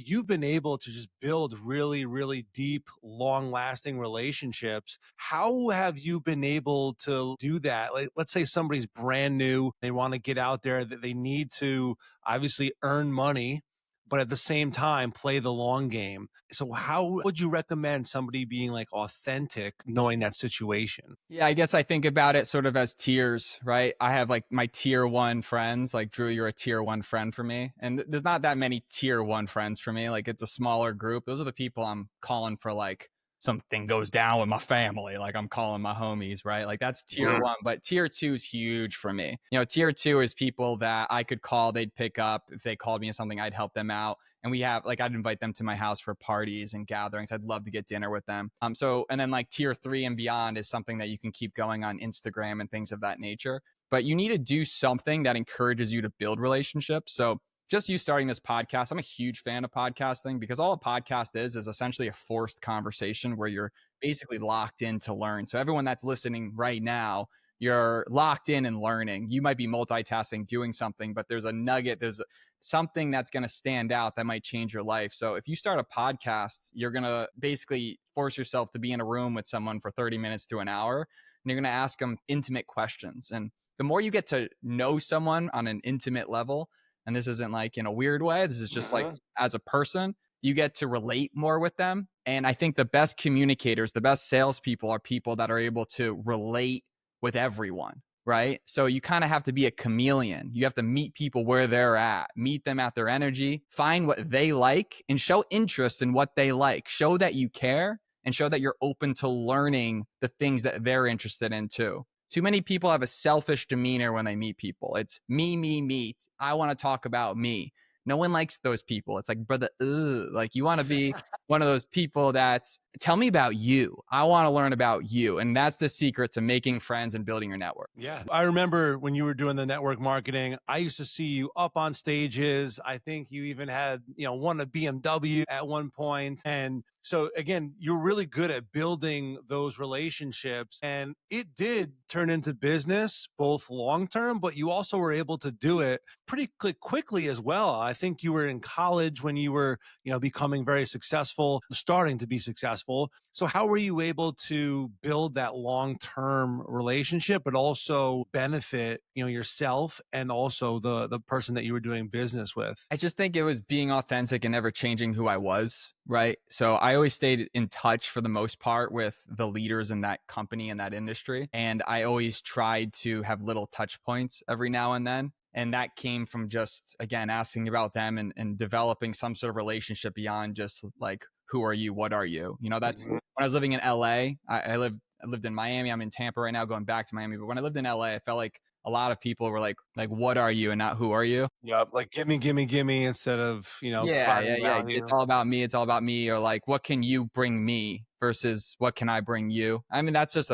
You've been able to just build really, really deep, long lasting relationships. How have you been able to do that? Like, let's say somebody's brand new, they want to get out there, that they need to obviously earn money, but at the same time, play the long game. So, how would you recommend somebody being like authentic, knowing that situation? Yeah, I guess I think about it sort of as tiers, right? I have like my tier one friends, like Drew, you're a tier one friend for me. And there's not that many tier one friends for me. Like it's a smaller group. Those are the people I'm calling for like something goes down with my family. Like I'm calling my homies, right? Like that's tier one. But tier two is huge for me. Tier two is people that I could call, they'd pick up. If they called me on something, I'd help them out. And we have like I'd invite them to my house for parties and gatherings. I'd love to get dinner with them. And then like tier three and beyond is something that you can keep going on Instagram and things of that nature. But you need to do something that encourages you to build relationships. So just you starting this podcast, I'm a huge fan of podcasting because all a podcast is essentially a forced conversation where you're basically locked in to learn. So everyone that's listening right now, you're locked in and learning. You might be multitasking, doing something, but there's a nugget, there's something that's going to stand out that might change your life. So if you start a podcast, you're going to basically force yourself to be in a room with someone for 30 minutes to an hour, and you're going to ask them intimate questions. And the more you get to know someone on an intimate level, and this isn't like in a weird way, this is just like as a person, you get to relate more with them. And I think the best communicators, the best salespeople are people that are able to relate with everyone, right? So you kind of have to be a chameleon. You have to meet people where they're at, meet them at their energy, find what they like, and show interest in what they like. Show that you care and show that you're open to learning the things that they're interested in too. Too many people have a selfish demeanor when they meet people. It's me, me, me. I want to talk about me. No one likes those people. It's like, brother, ugh. Like you want to be one of those people that's tell me about you. I want to learn about you. And that's the secret to making friends and building your network. Yeah. I remember when you were doing the network marketing, I used to see you up on stages. I think you even had, won a BMW at one point. And so again, you're really good at building those relationships, and it did turn into business both long term, but you also were able to do it pretty quickly as well. I think you were in college when you were, becoming very successful, starting to be successful. So how were you able to build that long-term relationship, but also benefit, yourself and also the person that you were doing business with? I just think it was being authentic and never changing who I was, right? So I always stayed in touch for the most part with the leaders in that company and that industry. And I always tried to have little touch points every now and then. And that came from just, again, asking about them and developing some sort of relationship beyond just like, who are you? What are you? That's when I was living in LA, I lived in Miami. I'm in Tampa right now, going back to Miami. But when I lived in LA, I felt like a lot of people were like, what are you and not who are you? Yep. Like gimme, gimme, gimme instead of, Yeah, yeah, providing yeah. It's value. all about me. It's all about me. Or like, what can you bring me versus what can I bring you? I mean, that's just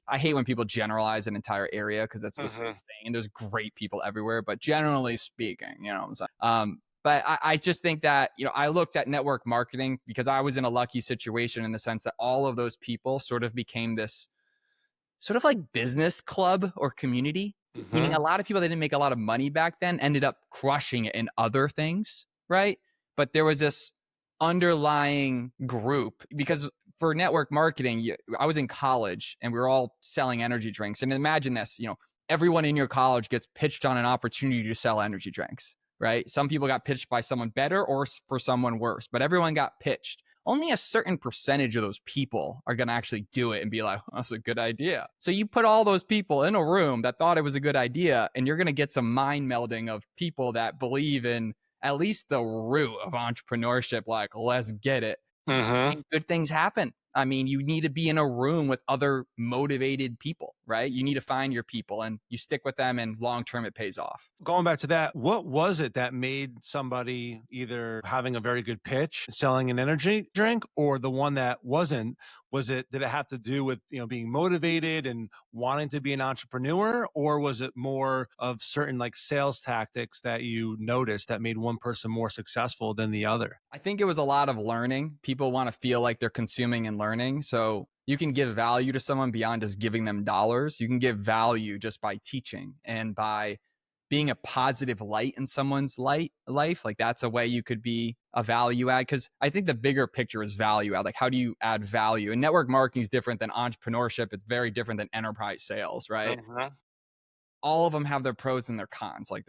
I hate when people generalize an entire area because that's just insane. There's great people everywhere, but generally speaking, what I'm saying. But I just think that, I looked at network marketing because I was in a lucky situation in the sense that all of those people sort of became this sort of like business club or community, meaning a lot of people that didn't make a lot of money back then ended up crushing it in other things, right? But there was this underlying group because for network marketing, I was in college and we were all selling energy drinks. And imagine this, everyone in your college gets pitched on an opportunity to sell energy drinks, right? Some people got pitched by someone better or for someone worse, but everyone got pitched. Only a certain percentage of those people are going to actually do it and be like, that's a good idea. So you put all those people in a room that thought it was a good idea, and you're going to get some mind melding of people that believe in at least the root of entrepreneurship, like, let's get it. And good things happen. I mean, you need to be in a room with other motivated people, right? You need to find your people and you stick with them, and long term it pays off. Going back to that, what was it that made somebody either having a very good pitch, selling an energy drink, or the one that wasn't? Did it have to do with, being motivated and wanting to be an entrepreneur, or was it more of certain like sales tactics that you noticed that made one person more successful than the other? I think it was a lot of learning. People want to feel like they're consuming and learning. So you can give value to someone beyond just giving them dollars. You can give value just by teaching and by being a positive light in someone's life, like that's a way you could be a value add. Because I think the bigger picture is value add. Like, how do you add value? And network marketing is different than entrepreneurship. It's very different than enterprise sales, right? Mhm. All of them have their pros and their cons. Like